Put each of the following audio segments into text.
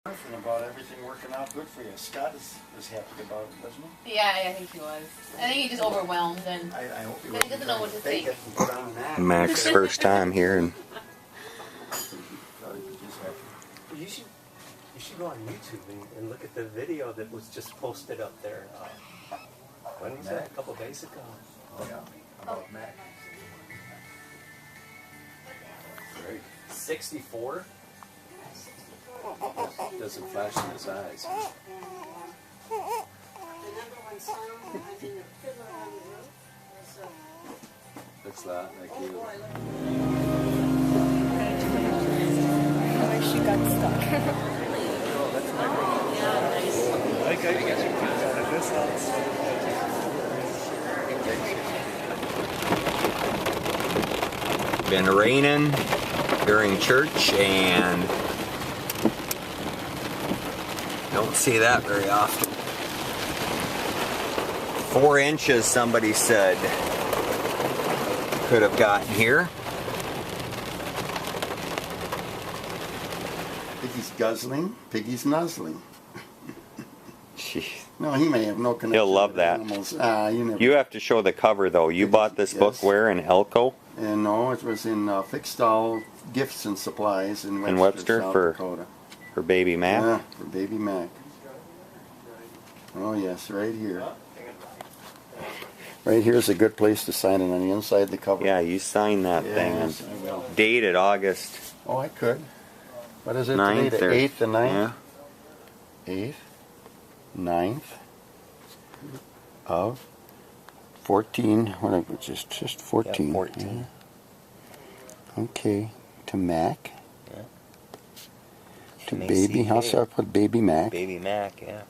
About everything working out good for you. Scott is happy about it, doesn't he? Yeah, I think he was. I think he just overwhelmed and I hope he doesn't know what to think. Mac's first time here, and You should go on YouTube and look at the video that was just posted up there. When was that? A couple days ago. Oh yeah, about Mac. Great. 64. Doesn't flash in his eyes. The number one song, I think, Fiddler on the Roof was Looks a lot like you. She got stuck. been raining during church, and don't see that very often. 4 inches, somebody said, could have gotten here. Piggy's guzzling, Piggy's nuzzling. Jeez. No, he may have no connection. He'll love with that. Animals. You never. You have to show the cover, though. You bought this book Yes. where? In Elko? And no, it was in Fixstall Gifts and Supplies in Webster, Webster South for Dakota. For Baby Mac? Yeah, for Baby Mac. Oh yes, right here. Right here is a good place to sign it on the inside of the cover. Yeah, you signed that Yes, thing. I will. Dated August Oh, I could. What is it 9th. today? The 8th and 9th? Yeah. 8th, 9th of 14, whatever, just 14. Yeah, 14. Yeah. Okay, to Mac. Yeah. To M-A-C-K. Baby, how should I put Baby Mac? Baby Mac, yeah.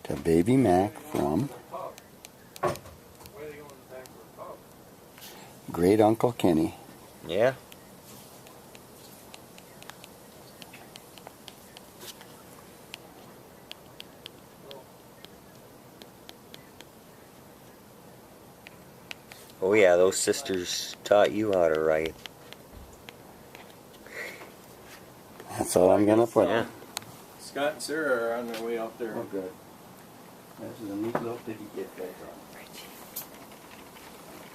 To Baby Mac from Great Uncle Kenny. Yeah. Oh yeah, those sisters taught you how to write. That's all I'm gonna put. Yeah. Scott and Sarah are on their way out there. Oh, good. This is a neat little piggy gift back on.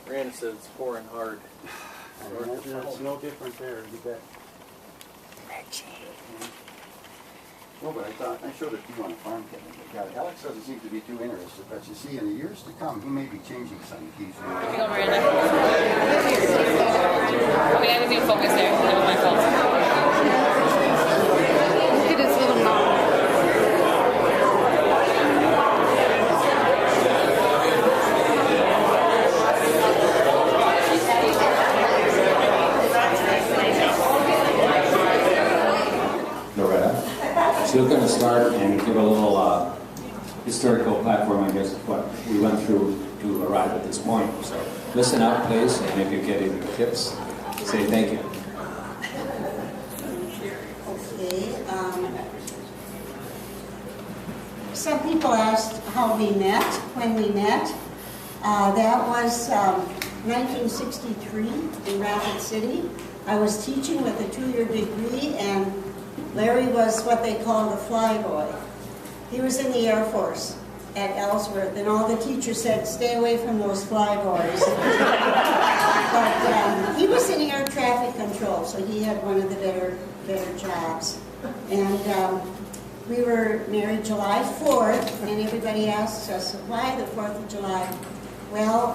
Brandon says it's pouring hard. It's no different there, you bet. Well, but I showed it to you on a farm, Kevin. God, Alex doesn't seem to be too interested, but you see, in the years to come, he may be changing some keys. Here you go, Miranda. Okay, I was even focus there. That was my fault. Look at his little mouth. Loretta. So we're going to start and give a little historical platform, I guess, of what we went through to arrive at this point. So listen up, please, and if you get any tips, say thank you. Okay. Some people asked how we met, when we met. That was 1963 in Rapid City. I was teaching with a 2-year degree, and Larry was what they called a flyboy. He was in the Air Force at Ellsworth, and all the teachers said, stay away from those flyboys. But he was in air traffic control, so he had one of the better jobs. And we were married July 4th, and everybody asks us, why the 4th of July? Well,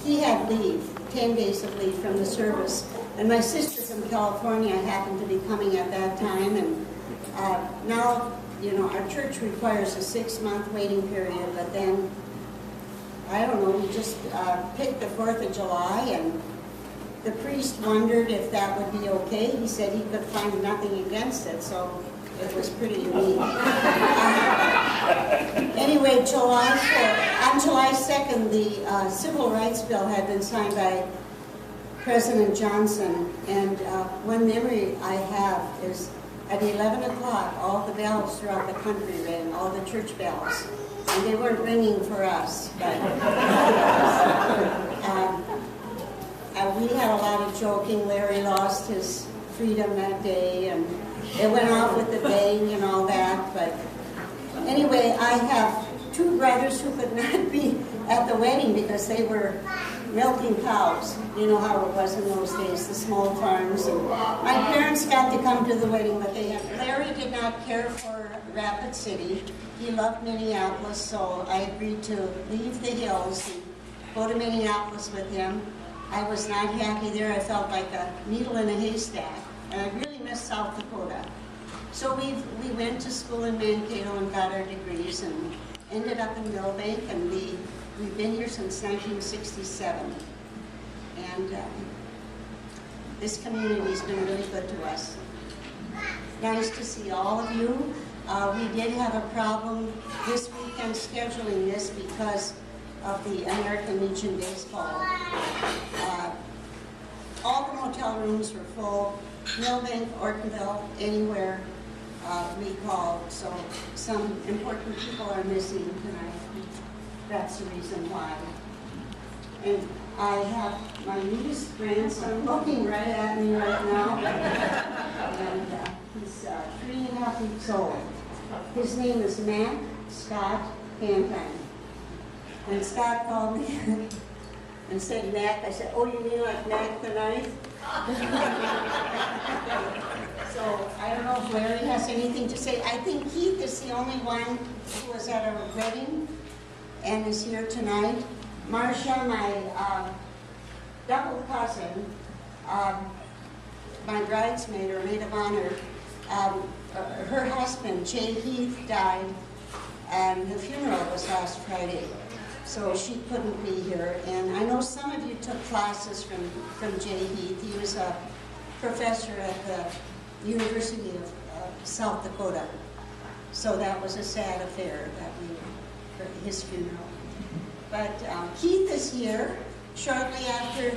he had leave, 10 days of leave from the service. And my sister from California happened to be coming at that time, and now, you know, our church requires a 6-month waiting period, but then, I don't know, we just picked the 4th of July, and the priest wondered if that would be okay. He said he could find nothing against it, so it was pretty unique. Anyway, on July 2nd, the Civil Rights Bill had been signed by President Johnson, and one memory I have is at 11 o'clock, all the bells throughout the country rang, all the church bells. And they weren't ringing for us, but we had a lot of joking. Larry lost his freedom that day, and it went off with the bang and all that. But anyway, I have two brothers who could not be at the wedding because they were milking cows. You know how it was in those days, the small farms. And my parents got to come to the wedding, but Larry did not care for Rapid City. He loved Minneapolis, so I agreed to leave the hills and go to Minneapolis with him. I was not happy there. I felt like a needle in a haystack, and I really missed South Dakota. So we went to school in Mankato and got our degrees and ended up in Millbank, and we've been here since 1967. And this community's been really good to us. Nice to see all of you. We did have a problem this weekend scheduling this because of the American Legion baseball. All the motel rooms were full. Millbank, Ortonville, anywhere we called. So some important people are missing tonight. That's the reason why. And I have my newest grandson looking right at me right now. And he's 3.5 weeks old. His name is Mac Scott Pantine. And Scott called me and said, Mac. I said, oh, you mean like Mac the Knife? So I don't know if Larry has anything to say. I think Keith is the only one who was at a wedding and is here tonight. Marcia, my double cousin, my bridesmaid or maid of honor, her husband, Jay Heath, died, and the funeral was last Friday. So she couldn't be here. And I know some of you took classes from Jay Heath. He was a professor at the University of South Dakota. So that was a sad affair, his funeral. But Keith is here. Shortly after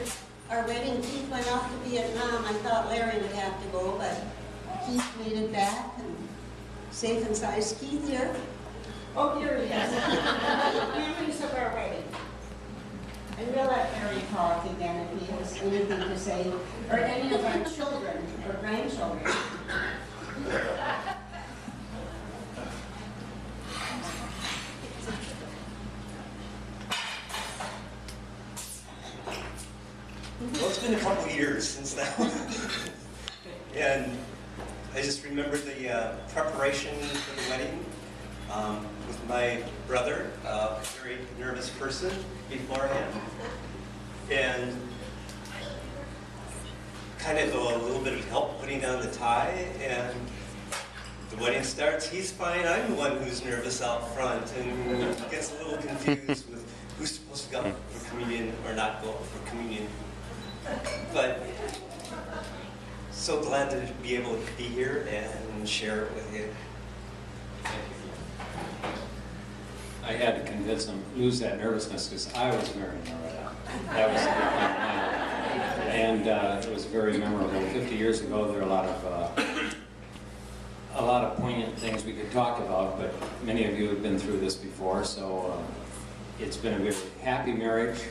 our wedding, Keith went off to Vietnam. I thought Larry would have to go, but Keith made it back, and safe and sound. Is Keith here? Oh, here he is. Memories of our wedding. And we'll let Larry talk again if he has anything to say, or any of our children or grandchildren. Well, it's been a couple of years since that one. And I just remember the preparation for the wedding with my brother, a very nervous person beforehand. And kind of a little bit of help putting on the tie. And the wedding starts, he's fine, I'm the one who's nervous out front and gets a little confused with who's supposed to go for communion or not go for communion. But so glad to be able to be here and share it with you. I had to convince him lose that nervousness because I was marrying Loretta. That was the big thing. And it was very memorable. 50 years ago, there were a lot of poignant things we could talk about, but many of you have been through this before, so it's been a very happy marriage,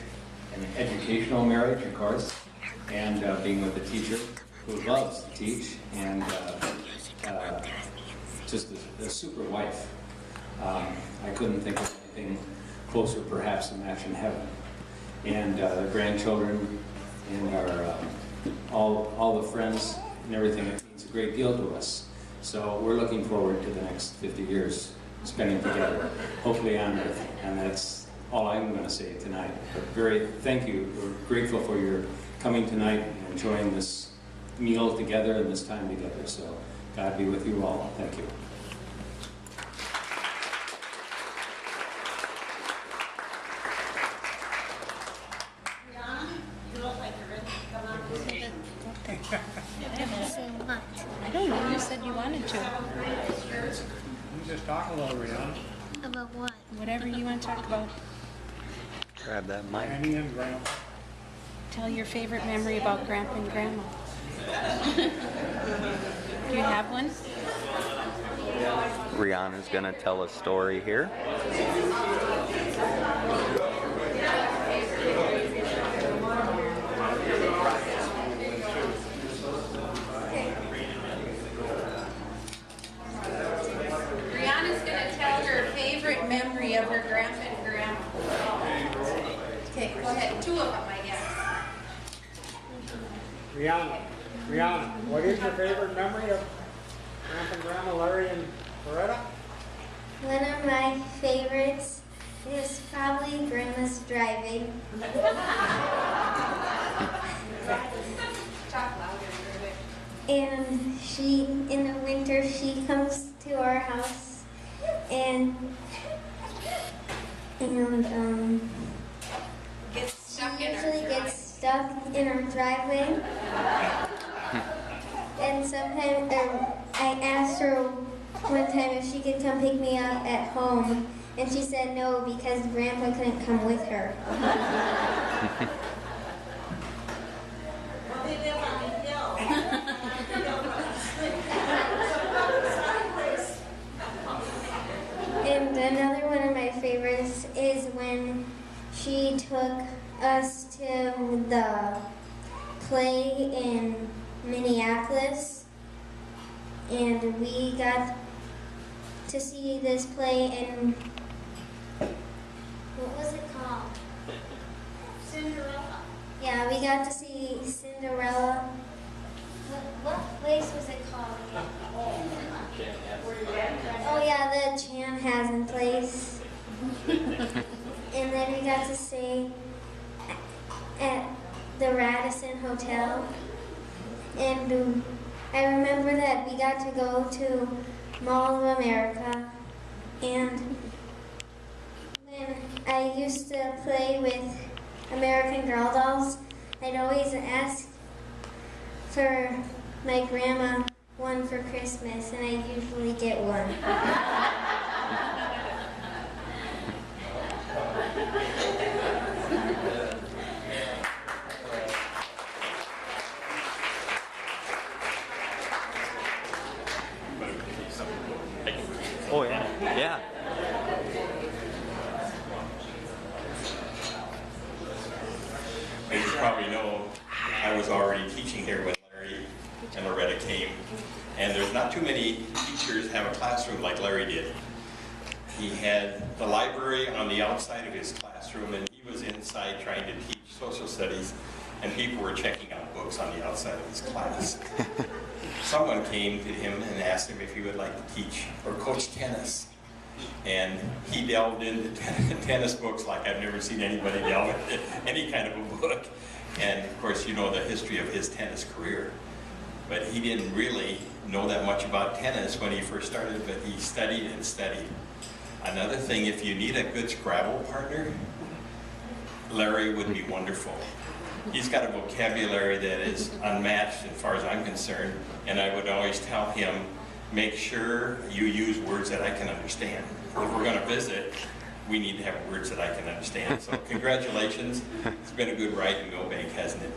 an educational marriage, of course, and being with a teacher who loves to teach, and just a super wife. I couldn't think of anything closer, perhaps, to match in heaven. And the grandchildren and our all the friends and everything, it means a great deal to us. So we're looking forward to the next 50 years spending together, hopefully on earth. And that's all I'm going to say tonight. But thank you. We're grateful for your coming tonight and enjoying this meal together and this time together. So God be with you all. Thank you. I don't know. You said you wanted to. You just talk a little, Rihanna. About what? Whatever you want to talk about. Grab that mic. Granny and Grandma. Tell your favorite memory about Grandpa and Grandma. Do you have one? Rihanna's gonna tell a story here. Rihanna's gonna tell her favorite memory of her grandpa and grandma. Okay, go ahead. Two of them, I guess. Rihanna, what is your favorite memory of Grandpa and Grandma Larry and Loretta? One of my favorites is probably Grandma's driving. And she, in the winter, she comes to our house and Gets stuck in usually her gets stuck in our driveway. And sometimes I asked her one time if she could come pick me up at home, and she said no because Grandpa couldn't come with her. Well, they live on the hill. And another one of my favorites is when she took us to the play in Minneapolis, and we got to see this play in, what was it called? Cinderella. Yeah, we got to see Cinderella. What place was it called? Oh yeah, the Chanhassen place. And then we got to stay at the Radisson Hotel. And I remember that we got to go to Mall of America. And when I used to play with American Girl dolls, I'd always ask for my grandma one for Christmas, and I usually get one. Oh yeah, yeah. As you probably know, I was already teaching here when Larry and Loretta came, and there's not too many teachers have a classroom like Larry did. He had the library on the outside of his classroom, and he was inside trying to teach social studies, and people were checking out books on the outside of his class. Someone came to him and asked him if he would like to teach or coach tennis. And he delved into tennis books like I've never seen anybody delve into any kind of a book. And of course, you know the history of his tennis career. But he didn't really know that much about tennis when he first started, but he studied and studied. Another thing, if you need a good Scrabble partner, Larry would be wonderful. He's got a vocabulary that is unmatched as far as I'm concerned, and I would always tell him, make sure you use words that I can understand. If we're going to visit, we need to have words that I can understand. So congratulations. It's been a good ride in Millbank, hasn't it?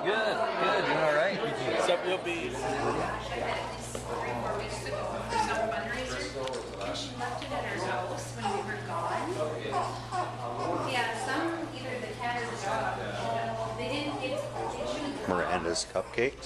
Good, doing all right. Except we'll be. And she left it at her house when we were gone. Yeah, either the cat or the dog. They didn't get. Miranda's cupcakes.